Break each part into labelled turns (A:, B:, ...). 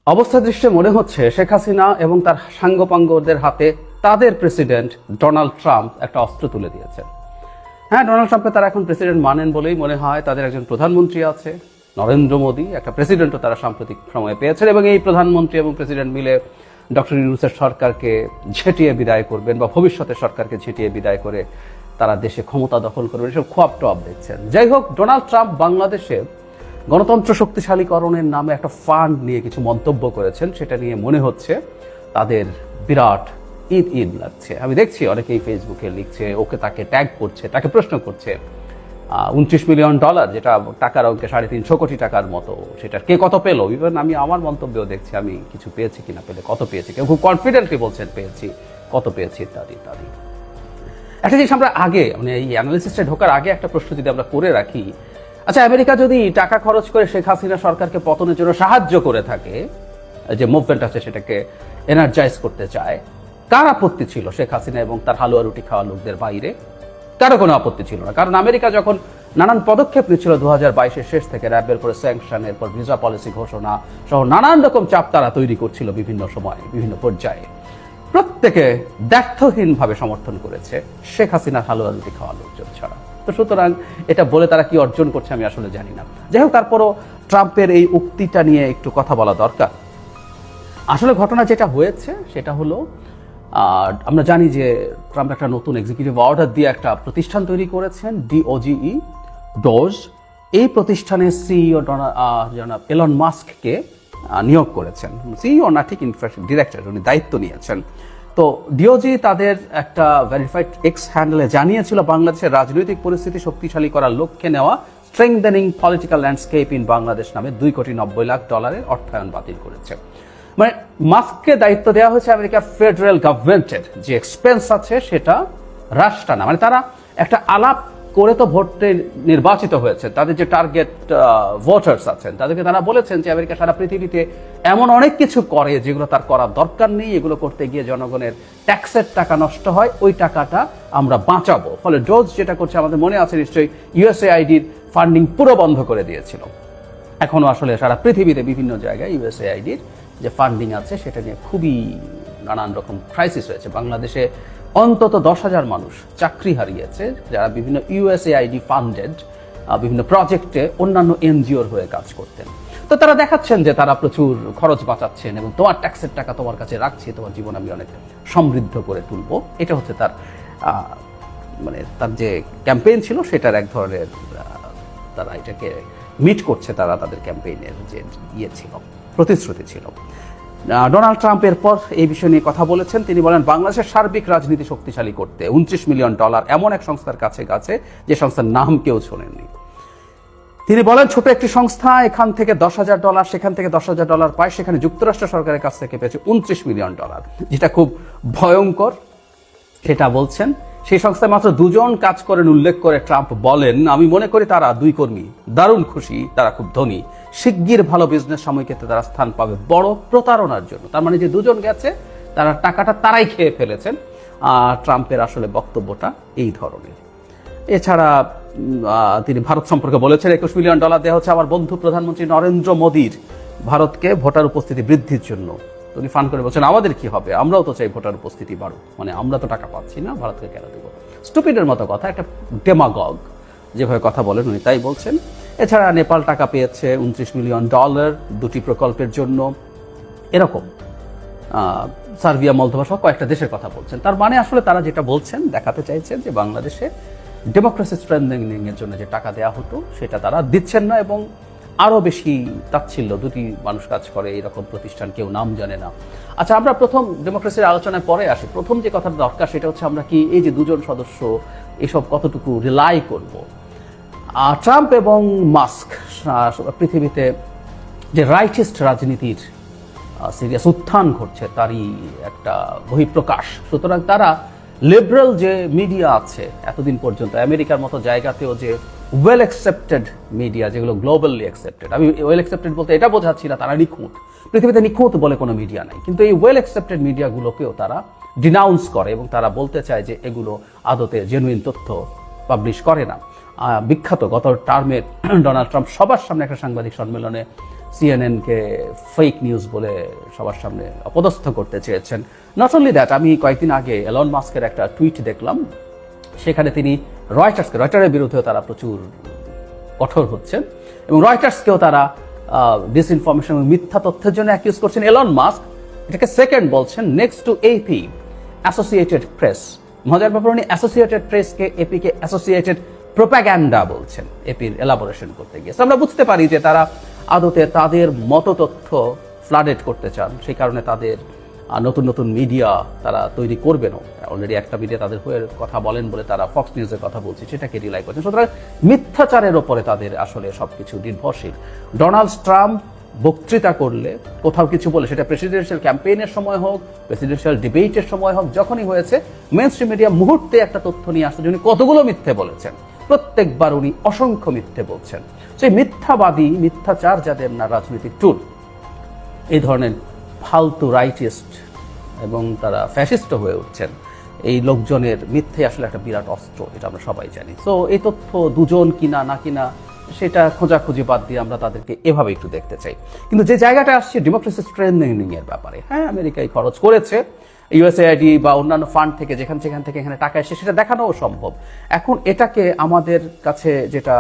A: অবস্থা দৃষ্টে মনে হচ্ছে শেখ হাসিনা এবং তার সাঙ্গপাঙ্গদের হাতে তাদের প্রেসিডেন্ট ডোনাল্ড ট্রাম্প একটা অস্ত্র তুলে দিয়েছেন। হ্যাঁ, ডোনাল্ড ট্রাম্পকে তারা এখন প্রেসিডেন্ট মানেন বলেই মনে হয়। তাদের একজন প্রধানমন্ত্রী আছে, নরেন্দ্র মোদী, একটা প্রেসিডেন্টও তারা সাম্প্রতিক সময়ে পেয়েছেন, এবং এই প্রধানমন্ত্রী এবং প্রেসিডেন্ট মিলে ডক্টর ইউনূসের সরকারকে ঝেঁটিয়ে বিদায় করবেন বা ভবিষ্যতের সরকারকে ঝেঁটিয়ে বিদায় করে তারা দেশে ক্ষমতা দখল করবেন, এসব খোয়াব টোয়াব দেখছেন। যাই হোক, ডোনাল্ড ট্রাম্প বাংলাদেশে গণতন্ত্র শক্তিশালীকরণের নামে একটা ফান্ড নিয়ে কিছু মন্তব্য করেছেন, সেটা নিয়ে মনে হচ্ছে তাদের বিরাট ঈদ ঈদ লাগছে। আমি দেখছি অনেকেই ফেসবুকে লিখছে, ওকে তাকে ট্যাগ করছে, তাকে প্রশ্ন করছে। $29 মিলিয়ন, যেটা টাকার অঙ্কে 350 কোটি টাকার মতো, সেটা কে কত পেলো। ইভেন আমি আমার মন্তব্যেও দেখছি আমি কিছু পেয়েছি কিনা, পেলে কত পেয়েছি, কেউ খুব কনফিডেন্টলি বলছেন পেয়েছি, কত পেয়েছি, ইত্যাদি ইত্যাদি। একটা জিনিস আমরা আগে, মানে এই অ্যানালিসিসে ঢোকার আগে একটা প্রশ্ন যদি আমরা করে রাখি, আচ্ছা, আমেরিকা যদি টাকা খরচ করে শেখ হাসিনা সরকারকে পতনের জন্য সাহায্য করে থাকে, যে মুভমেন্ট আছে সেটাকে এনার্জাইজ করতে চায়, কার আপত্তি ছিল শেখ হাসিনা এবং তার হালুয়া রুটি খাওয়া লোকদের বাইরে? কারো কোনো আপত্তি ছিল না। কারণ আমেরিকা যখন নানান পদক্ষেপ নিচ্ছিল 2022-এর শেষ থেকে, র্যাবের পরে স্যাংশন, এরপর ভিসা পলিসি ঘোষণা সহ নানান রকম চাপ তারা তৈরি করছিল বিভিন্ন সময়, বিভিন্ন পর্যায়ে, প্রত্যেকে দ্ব্যর্থহীনভাবে সমর্থন করেছে শেখ হাসিনার হালুয়া রুটি খাওয়া লোকজন ছাড়া। তো সুতরাং এটা বলে তারা কি অর্জন করছে আমি আসলে জানি না। যাই হোক, তারপরও ট্রাম্পের এই উক্তিটা নিয়ে একটু কথা বলা দরকার। আসলে ঘটনা যেটা হয়েছে সেটা হলো, আমরা জানি যে ট্রাম্প একটা নতুন এক্সিকিউটিভ অর্ডার দিয়ে একটা প্রতিষ্ঠান তৈরি করেছেন, DOGE। এই প্রতিষ্ঠানের সিইও জনাব এলন মাস্ককে নিয়োগ করেছেন। সিইও না, ঠিক ইনফ্যাক্ট ডিরেক্টর, উনি দায়িত্ব নিয়েছেন। তো DOGE তাদের একটা ভেরিফাইড এক্স হ্যান্ডেলে জানিয়েছিল বাংলাদেশের রাজনৈতিক পরিস্থিতি শক্তিশালী করার লক্ষ্যে নেওয়া strengthening political landscape in Bangladesh নামে $2.90 কোটি অর্থায়ন বাতিল করেছে। মানে মাস্ককে দায়িত্ব দেওয়া হয়েছে আমেরিকার ফেডারেল গভর্নমেন্টের যে এক্সপেন্স আছে সেটা হ্রাস টানা। মানে তারা একটা আলাপ করে তো ভোটে নির্বাচিত হয়েছে, তাদের যে টার্গেট ভোটার্স আছেন তাদেরকে তারা বলেছেন যে আমেরিকা সারা পৃথিবীতে এমন অনেক কিছু করে যেগুলো তার করার দরকার নেই, এগুলো করতে গিয়ে জনগণের ট্যাক্সের টাকা নষ্ট হয়, ওই টাকাটা আমরা বাঁচাবো। ফলে ডোজ যেটা করছে, আমাদের মনে আছে নিশ্চয়ই, USAIDর ফান্ডিং পুরো বন্ধ করে দিয়েছিল। এখনো আসলে সারা পৃথিবীতে বিভিন্ন জায়গায় USAIDর যে ফান্ডিং আছে সেটা নিয়ে খুবই নানান রকম ক্রাইসিস হয়েছে। বাংলাদেশে অন্তত 10,000 মানুষ চাকরি হারিয়েছে, যারা বিভিন্ন USAID ফান্ডেড বিভিন্ন প্রজেক্টে অন্যান্য NGOর হয়ে কাজ করতেন। তো তারা দেখাচ্ছেন যে তারা প্রচুর খরচ বাঁচাচ্ছেন এবং তোমার ট্যাক্সের টাকা তোমার কাছে রাখছি, তোমার জীবন আমি অনেক সমৃদ্ধ করে তুলবো। এটা হচ্ছে তার মানে তার যে ক্যাম্পেইন ছিল সেটার এক ধরনের, তারা এটাকে মিট করছে, তারা তাদের ক্যাম্পেইনের যে ছিল, প্রতিশ্রুতি ছিল। ডোনাল্ড ট্রাম্প এরপর এই বিষয় নিয়ে কথা বলেছেন। তিনি বলেন, বাংলাদেশের সার্বিক রাজনীতি শক্তিশালী করতে $29 মিলিয়ন এমন এক সংস্থার কাছে গেছে যে সংস্থার নাম কেউ শোনেননি। তিনি বলেন, ছোট একটি সংস্থা এখান থেকে $10,000, সেখান থেকে $10,000 পায়, সেখানে যুক্তরাষ্ট্র সরকারের কাছ থেকে পেয়েছে $29 মিলিয়ন, যেটা খুব ভয়ঙ্কর সেটা বলছেন। সেই সংস্থায় মাত্র 2 জন কাজ করেন উল্লেখ করে ট্রাম্প বলেন, আমি মনে করি তারা 2 কর্মী দারুণ খুশি, তারা খুব ধনী, শিগগির ভালো বিজনেস সময়ক্ষেত্রে তারা স্থান পাবে বড় প্রতারণার জন্য। তার মানে যে 2 জন গেছে তারা টাকাটা তারাই খেয়ে ফেলেছেন। ট্রাম্পের আসলে বক্তব্যটা এই ধরনের। এছাড়া তিনি ভারত সম্পর্কে বলেছেন, $21 মিলিয়ন দেওয়া হচ্ছে আমার বন্ধু প্রধানমন্ত্রী নরেন্দ্র মোদীর ভারতকে ভোটার উপস্থিতি বৃদ্ধির জন্য। উনি ফান করে বলছেন, আমাদের কি হবে, আমরাও তো চাই ভোটার উপস্থিতি বাড়ুক, মানে আমরা তো টাকা পাচ্ছি না, ভারতকে কেন দেবো। স্টুপিডের মতো কথা, একটা ডেমাগগ যেভাবে কথা বলেন উনি তাই বলছেন। এছাড়া নেপাল টাকা পেয়েছে $29 মিলিয়ন 2টি প্রকল্পের জন্য, এরকম সার্বিয়া, মলদোভা সহ কয়েকটা দেশের কথা বলছেন। তার মানে আসলে তারা যেটা বলছেন, দেখাতে চাইছেন যে বাংলাদেশে ডেমোক্রেসি স্ট্রেংথেনিং এর জন্য যে টাকা দেওয়া হতো সেটা তারা দিচ্ছেন না, এবং আরও বেশি তাচ্ছিল্য, 2টি মানুষ কাজ করে এরকম প্রতিষ্ঠান, কেউ নাম জানে না। আচ্ছা, আমরা প্রথম ডেমোক্রেসির আলোচনায় পরে আসি। প্রথম যে কথাটা দরকার সেটা হচ্ছে, আমরা কি এই যে 2 জন সদস্য এসব কতটুকু রিলাই করব। ট্রাম্প এবং মাস্ক পৃথিবীতে যে রাইটিস্ট রাজনীতির সিরিয়াস উত্থান ঘটছে তারই একটা বহিঃপ্রকাশ। সুতরাং তারা লিবারেল যে মিডিয়া আছে এতদিন পর্যন্ত আমেরিকার মতো জায়গাতেও, যে ওয়েল অ্যাকসেপ্টেড মিডিয়া, যেগুলো গ্লোবালি অ্যাকসেপ্টেড, আমি ওয়েল অ্যাকসেপ্টেড বলতে এটা বোঝাচ্ছি না তারা নিখুঁত, পৃথিবীতে নিখুঁত বলে কোনো মিডিয়া নাই, কিন্তু এই ওয়েল অ্যাকসেপ্টেড মিডিয়াগুলোকেও তারা ডিনাউন্স করে এবং তারা বলতে চায় যে এগুলো আদতে জেনুইন তথ্য পাবলিশ করে না। বিখ্যাত গত টার্মে ডোনাল্ড ট্রাম্প সবার সামনে একটা সাংবাদিক সম্মেলনে সিএনএনকে ফেক নিউজ বলে সবার সামনে অপদস্থ করতে চেয়েছেন। নট অনলি দ্যাট, আমি কয়েকদিন আগে এলন মাস্কের একটা টুইট দেখলাম, সেখানে তিনি রয়টারের বিরুদ্ধেও তারা প্রচুর কঠোর হচ্ছেন এবং রয়টার্সকেও তারা ডিসইনফরমেশন এবং মিথ্যা তথ্যের জন্য অ্যাকিউজ করছেন। এলন মাস্ক এটাকে সেকেন্ড বলছেন, next to AP, associated press. মজার ব্যাপার, উনি অ্যাসোসিয়েটেড প্রেসকে, এপিকে অ্যাসোসিয়েটেড প্রোপাগ্যান্ডা বলছেন এপির এলাবোরেশন করতে গিয়ে। আমরা বুঝতে পারি যে তারা আদতে তাদের মত তথ্য ফ্লাডেড করতে চান, সেই কারণে তাদের নতুন নতুন মিডিয়া তারা তৈরি করবেনও। অলরেডি একটা মিডিয়া তাদের হয়ে কথা বলেন বলে তারা ফক্স নিউজের কথা বলছে, সেটাকে রিলাই করছেন। সুতরাং মিথ্যাচারের ওপরে তাদের আসলে সবকিছু নির্ভরশীল। ডোনাল্ড ট্রাম্প বক্তৃতা করলে, কোথাও কিছু বলে, সেটা প্রেসিডেন্সিয়াল ক্যাম্পেইনের সময় হোক, প্রেসিডেন্সিয়াল ডিবেটের সময় হোক, যখনই হয়েছে মেইনস্ট্রিম মিডিয়া মুহূর্তে একটা তথ্য নিয়ে আসছে যে উনি কতগুলো মিথ্যে বলেছেন। প্রত্যেকবার উনি অসংখ্য মিথ্যে বলছেন। সেই মিথ্যাবাদী, মিথ্যাচার যাদের না রাজনৈতিক টুল, এই ধরনের ফালতু রাইটিস্ট এবং তারা ফ্যাসিস্ট হয়ে উঠছেন, এই লোকজনের মিথ্যে আসলে একটা বিরাট অস্ত্র, এটা আমরা সবাই জানি। সো এই তথ্য দুজন কিনা না কিনা সেটা খোঁজাখুঁজি বাদ দিয়ে আমরা তাদেরকে এভাবে একটু দেখতে চাই। কিন্তু যে জায়গাটা আসছে ডেমোক্রেসি স্ট্রেংথেনিং এর ব্যাপারে, হ্যাঁ আমেরিকায় খরচ করেছে, ইউএসএআইডি বা অন্যান্য ফান্ড থেকে যেখান থেকে এখানে টাকা এসে সেটা দেখানোও সম্ভব। এখন এটাকে আমাদের কাছে যেটা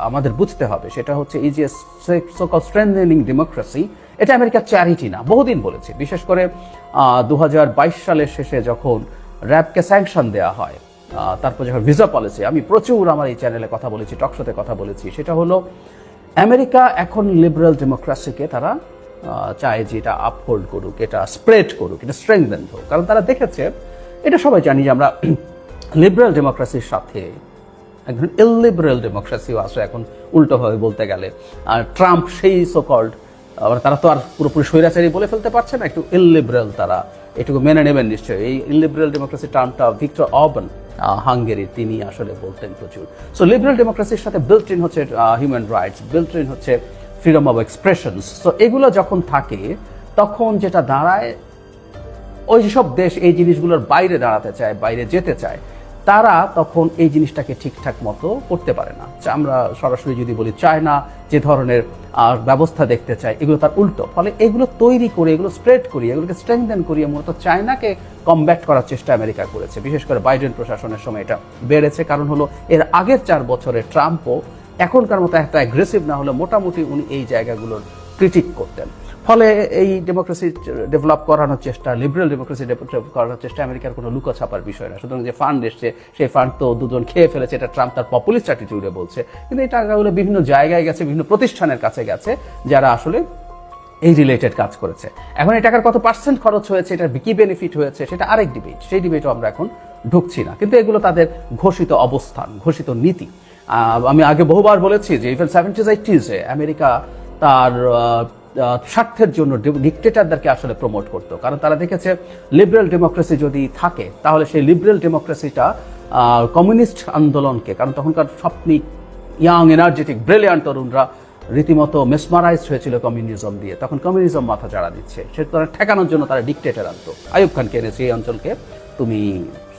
A: আমাদের বুঝতে হবে সেটা হচ্ছে এই যে সো-কল্ড স্ট্রেংথেনিং ডেমোক্রেসি, এটা আমেরিকার চ্যারিটি না, বহুদিন বলেছি। বিশেষ করে 2022 সালের শেষে যখন র্যাবকে স্যাংশন দেওয়া হয়, তারপর যখন ভিসা পলিসি, আমি প্রচুর আমার এই চ্যানেলে কথা বলেছি, টকশোতে কথা বলেছি, সেটা হলো আমেরিকা এখন লিবারেল ডেমোক্রেসিকে তারা চায় যে এটা আপহোল্ড করুক, এটা স্প্রেড করুক, এটা স্ট্রেংথেন হোক। কারণ তারা দেখেছে, এটা সবাই জানি যে আমরা লিবারেল ডেমোক্রেসির সাথে একজন ইললিবারেল ডেমোক্রেসিও আছে এখন, উল্টোভাবে বলতে গেলে। আর ট্রাম্প সেই সো-কল্ড, তারা তো আর পুরোপুরি স্বৈরাচারী বলে ফেলতে পারছে না, একটু ইললিবারেল, তারা এটুকু মেনে নেবেন নিশ্চয়ই। এই ইললিবারেল ডেমোক্রেসি টার্মটা ভিক্টর অরবান, হাঙ্গেরির, তিনি আসলে বলতেন প্রচুর। সো লিবারেল ডেমোক্রেসির সাথে বিল্ট ইন হচ্ছে হিউম্যান রাইটস, বিল্ট ইন হচ্ছে ফ্রিডম অফ এক্সপ্রেশনস। সো এগুলো যখন থাকে তখন যেটা দাঁড়ায়, ওই যেসব দেশ এই জিনিসগুলোর বাইরে দাঁড়াতে চায়, বাইরে যেতে চায়, তারা তখন এই জিনিসটাকে ঠিকঠাক মতো করতে পারে না। আমরা সরাসরি যদি বলি, চায়না যে ধরনের ব্যবস্থা দেখতে চায়, এগুলো তার উল্টো। ফলে এগুলো তৈরি করে, এগুলো স্প্রেড করিয়ে, এগুলোকে স্ট্রেংথেন করিয়ে মূলত চায়নাকে কমব্যাট করার চেষ্টা আমেরিকা করেছে। বিশেষ করে বাইডেন প্রশাসনের সময় এটা বেড়েছে। কারণ হলো এর আগের 4 বছরে ট্রাম্পও এখনকার মতো একটা অ্যাগ্রেসিভ না হলে মোটামুটি উনি এই জায়গাগুলোর ক্রিটিক করতেন। ফলে এই ডেমোক্রেসি ডেভেলপ করানোর চেষ্টা, লিবারেল ডেমোক্রেসি ডেভেলপ করানোর চেষ্টা আমেরিকার কোনো লুকোছাপার বিষয় না। সুতরাং যে ফান্ড এসছে, সেই ফান্ড তো দুজন খেয়ে ফেলেছে, এটা ট্রাম্প তার পপুলিস্ট অ্যাটিটিউডে বলছে। কিন্তু এই টাকাগুলো বিভিন্ন জায়গায় গেছে, বিভিন্ন প্রতিষ্ঠানের কাছে গেছে, যারা আসলে এই রিলেটেড কাজ করেছে। এখন এই টাকার কত পার্সেন্ট খরচ হয়েছে, এটার কি বেনিফিট হয়েছে, সেটা আরেক ডিবেট, সেই ডিবেটও আমরা এখন ঢুকছি না। কিন্তু এগুলো তাদের ঘোষিত অবস্থান, ঘোষিত নীতি। আমি আগে বহুবার বলেছি যে ইভেন 70s 80s আমেরিকা তার স্বার্থের জন্য ডিক্টেটরদেরকে আসলে প্রমোট করতো। কারণ তারা দেখেছে লিবারেল ডেমোক্রেসি যদি থাকে, তাহলে সেই লিবারেল ডেমোক্রেসিটা কমিউনিস্ট আন্দোলনকে, কারণ তখনকার স্বপ্নি ইয়াং এনার্জেটিক ব্রিলিয়ান্ট তরুণরা রীতিমতো মেসমারাইজড হয়েছিল কমিউনিজম দিয়ে, তখন কমিউনিজম মাথা চাড়া দিচ্ছে, সেটা তারা ঠেকানোর জন্য তারা ডিক্টেটর আনতো। আইয়ুব খানকে এনেছে, এই অঞ্চলকে তুমি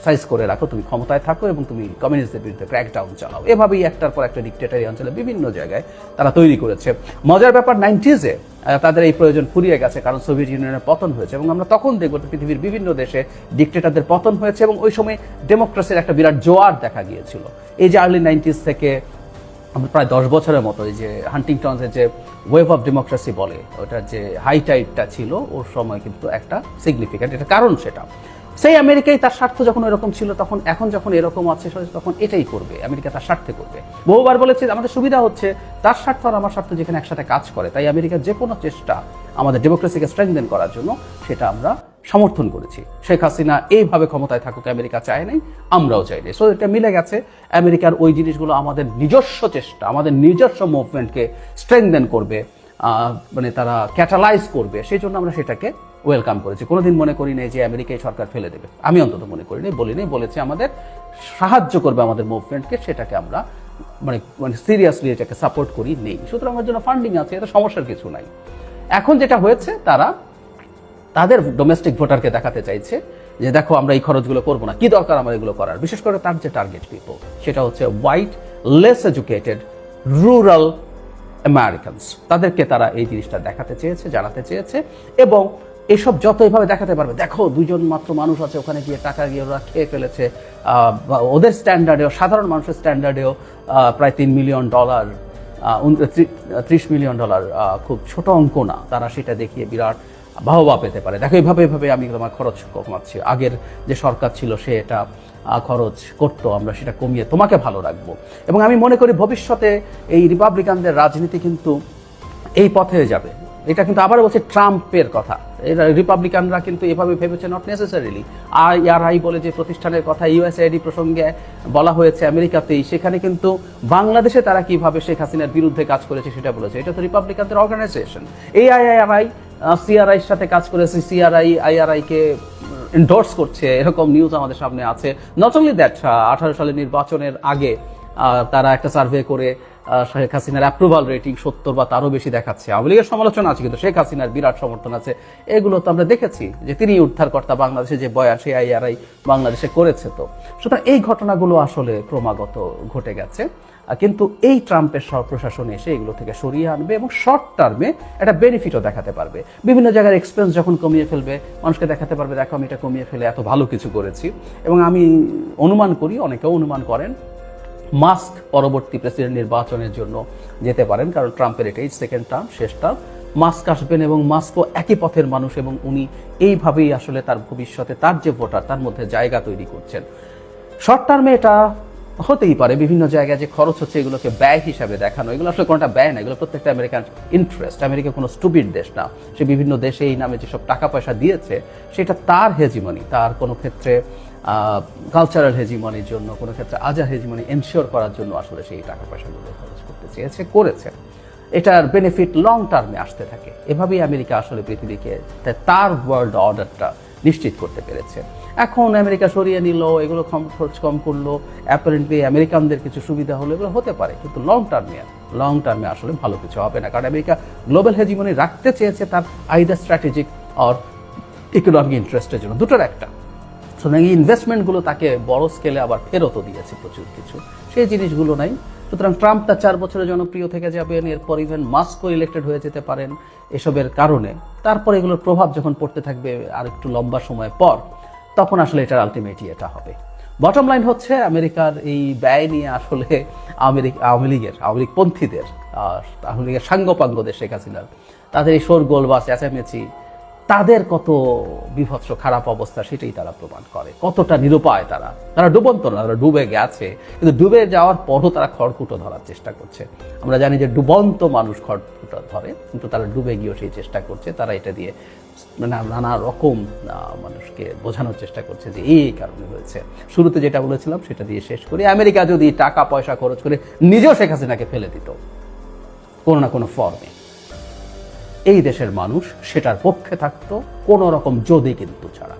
A: সাইজ করে রাখো, তুমি ক্ষমতায় থাকো এবং তুমি কমিউনিস্টদের বিরুদ্ধে ক্র্যাকডাউন চালাও। এভাবেই একটার পর একটা ডিক্টেটর এই অঞ্চলে বিভিন্ন জায়গায় তারা তৈরি করেছে। মজার ব্যাপার, 90s তাদের এই প্রয়োজন ফুরিয়ে গেছে, কারণ সোভিয়েত ইউনিয়নের পতন হয়েছে এবং আমরা তখন দেখব পৃথিবীর বিভিন্ন দেশে ডিক্টেটরদের পতন হয়েছে এবং ওই সময় ডেমোক্রেসির একটা বিরাট জোয়ার দেখা গিয়েছিল। এই যে আর্লি 90s থেকে প্রায় 10 বছরের মতো এই যে হান্টিংটনসের যে ওয়েভ অফ ডেমোক্রেসি বলে, ওটার যে হাই টাইডটা ছিল ওর সময় কিন্তু একটা সিগনিফিক্যান্ট, এটা কারণ সেটা সেই আমেরিকায় তার স্বার্থ যখন এরকম ছিল, তখন এখন যখন এরকম আছে তখন এটাই করবে, আমেরিকা তার স্বার্থে করবে। বহুবার বলেছে আমাদের সুবিধা হচ্ছে তার স্বার্থ আর আমার স্বার্থ যেখানে একসাথে কাজ করে, তাই আমেরিকার যে কোনো চেষ্টা আমাদের ডেমোক্রেসিকে স্ট্রেংথেন করার জন্য সেটা আমরা সমর্থন করেছি। শেখ হাসিনা এইভাবে ক্ষমতায় থাকুক আমেরিকা চায় নাই, আমরাও চাই নাই। সো এটা মিলে গেছে। আমেরিকার ওই জিনিসগুলো আমাদের নিজস্ব চেষ্টা, আমাদের নিজস্ব মুভমেন্টকে স্ট্রেংথেন করবে, মানে তারা ক্যাটালাইজ করবে, সেই জন্য আমরা সেটাকে ওয়েলকাম করেছি। কোনোদিন মনে করি নাই যে আমেরিকায় সরকার ফেলে দেবে, আমি অন্তত মনে করিনি, বলিনি, বলেছি আমাদের সাহায্য করবে আমাদের মুভমেন্টকে, সেটাকে আমরা মানে সিরিয়াসলি এটাকে সাপোর্ট করি নেই। সুতরাং আমার জন্য ফান্ডিং আছে, এটা সমস্যার কিছু নাই। এখন যেটা হয়েছে, তারা তাদের ডোমেস্টিক ভোটারকে দেখাতে চাইছে যে দেখো আমরা এই খরচগুলো করবো না, কি দরকার আমার এগুলো করার। বিশেষ করে তার যে টার্গেট পিপল সেটা হচ্ছে white, less educated, rural Americans, তাদেরকে তারা এই জিনিসটা দেখাতে চেয়েছে, জানাতে চেয়েছে। এবং এসব যত এভাবে দেখাতে পারবে, দেখো দুজন মাত্র মানুষ আছে ওখানে গিয়ে টাকা গিয়ে ওরা খেয়ে ফেলেছে, ওদের স্ট্যান্ডার্ডেও, সাধারণ মানুষের স্ট্যান্ডার্ডেও প্রায় $3 মিলিয়ন, $30 মিলিয়ন খুব ছোট অঙ্ক না, তারা সেটা দেখিয়ে বিরাট বাহবা পেতে পারে। দেখো এভাবে আমি তোমার খরচ কমাচ্ছি, আগের যে সরকার ছিল সে এটা খরচ করতো, আমরা সেটা কমিয়ে তোমাকে ভালো রাখবো। এবং আমি মনে করি ভবিষ্যতে এই রিপাবলিকানদের রাজনীতি কিন্তু এই পথে যাবে। এটা কিন্তু আবার বলছে ট্রাম্পের কথা, এরা রিপাবলিকানরা কিন্তু এভাবে ভেবেছে নট নেসেসারিলি। IRI বলে যে প্রতিষ্ঠানের কথা USAID প্রসঙ্গে বলা হয়েছে আমেরিকাতেই, সেখানে কিন্তু বাংলাদেশে তারা কিভাবে শেখ হাসিনার বিরুদ্ধে কাজ করেছে সেটা বলেছে। এটা তো রিপাবলিকানদের অর্গানাইজেশন। এই IRI CRIর সাথে কাজ করেছে, CRI IRI কে এন্ডোর্স করছে, এরকম নিউজ আমাদের সামনে আছে। নট অনলি দ্যাট, 18 সালের নির্বাচনের আগে তারা একটা সার্ভে করে শেখ হাসিনার অ্যাপ্রুভাল রেটিং 70 বা তারও বেশি দেখাচ্ছে। আওয়ামী লীগের সমালোচনা আছে কিন্তু শেখ হাসিনার বিরাট সমর্থন আছে। এগুলো তো আমরা দেখেছি যে তিনি উদ্ধারকর্তা, বাংলাদেশে যে বয়ান সেই IRI বাংলাদেশে করেছে। তো সুতরাং এই ঘটনাগুলো আসলে ক্রমাগত ঘটে গেছে, কিন্তু এই ট্রাম্পের প্রশাসন এসে এগুলো থেকে সরিয়ে আনবে এবং শর্ট টার্মে একটা বেনিফিটও দেখাতে পারবে। বিভিন্ন জায়গার এক্সপেন্স যখন কমিয়ে ফেলবে, মানুষকে দেখাতে পারবে দেখো আমি এটা কমিয়ে ফেলে এত ভালো কিছু করেছি। এবং আমি অনুমান করি, অনেকেও অনুমান করেন, মাস্ক পরবর্তী প্রেসিডেন্ট নির্বাচনের জন্য যেতে পারেন, কারণ ট্রাম্পের এটাই সেকেন্ড টার্ম, শেষ টার্ম। মাস্ক আসবেন এবং মাস্কও একই পথের মানুষ, এবং উনি এইভাবেই আসলে তার ভবিষ্যতে তার যে ভোটার তার মধ্যে জায়গা তৈরি করছেন। শর্ট টার্মে এটা হতেই পারে, বিভিন্ন জায়গায় যে খরচ হচ্ছে এগুলোকে ব্যয় হিসাবে দেখানো, এগুলো আসলে কোনোটা ব্যয় না, এগুলো প্রত্যেকটা আমেরিকান ইন্টারেস্ট। আমেরিকা কোনো স্টুপিড দেশ না, সে বিভিন্ন দেশে এই নামে যেসব টাকা পয়সা দিয়েছে সেটা তার হেজিমনি, তার কোনো ক্ষেত্রে কালচারাল হেজিমনির জন্য, কোনো ক্ষেত্রে আজার হেজিমনি এনশিওর করার জন্য আসলে সেই টাকা পয়সাগুলো খরচ করতে চেয়েছে, করেছে। এটার বেনিফিট লং টার্মে আসতে থাকে। এভাবেই আমেরিকা আসলে পৃথিবীকে তার ওয়ার্ল্ড অর্ডারটা নিশ্চিত করতে পেরেছে। এখন আমেরিকা সরিয়ে নিল, এগুলো খরচ কম করলো, অ্যাপারেন্টলি আমেরিকানদের কিছু সুবিধা হলো, এগুলো হতে পারে, কিন্তু লং টার্মে আসলে ভালো কিছু হবে না। কারণ আমেরিকা গ্লোবাল হেজিমনি রাখতে চেয়েছে তার আইদার স্ট্র্যাটেজিক আর ইকোনমিক ইন্টারেস্টের জন্য, দুটোর একটা। সুতরাং এই ইনভেস্টমেন্টগুলো তাকে বড় স্কেলে আবার ফেরতও দিয়েছে প্রচুর কিছু, সেই জিনিসগুলো নাই। সুতরাং ট্রাম্প তার 4 বছরের জনপ্রিয় থেকে যাবেন, এরপর ইভেন মাস্কও ইলেক্টেড হয়ে যেতে পারেন এসবের কারণে। তারপর এগুলোর প্রভাব যখন পড়তে থাকবে আর একটু লম্বা সময় পর, তখন আসলে এটার আলটিমেটলি এটা হবে। বটম লাইন হচ্ছে আমেরিকার এই ব্যয় নিয়ে আসলে আওয়ামী লীগপন্থীদের, আওয়ামী লীগের সাঙ্গপাঙ্গদের, শেখ হাসিনার, তাদের এই শোরগোল বা চেঁচামেচি, তাদের কত বিভৎস খারাপ অবস্থা সেটাই তারা প্রমাণ করে। কতটা নিরুপায় তারা ডুবন্ত না, তারা ডুবে গেছে, কিন্তু ডুবে যাওয়ার পরও তারা খড়কুটো ধরার চেষ্টা করছে। আমরা জানি যে ডুবন্ত মানুষ খড়কুটো ধরে, কিন্তু তারা ডুবে গিয়েও সেই চেষ্টা করছে। তারা এটা দিয়ে নানা রকম মানুষকে বোঝানোর চেষ্টা করছে যে এই কারণে হয়েছে। শুরুতে যেটা বলেছিলাম সেটা দিয়ে শেষ করি, আমেরিকা যদি টাকা পয়সা খরচ করে নিজেও শেখ হাসিনাকে ফেলে দিত কোনো না কোনো ফর্মে, এই দেশের মানুষ সেটার পক্ষে থাকতো, কোনো রকম যদি কিন্তু ছাড়া।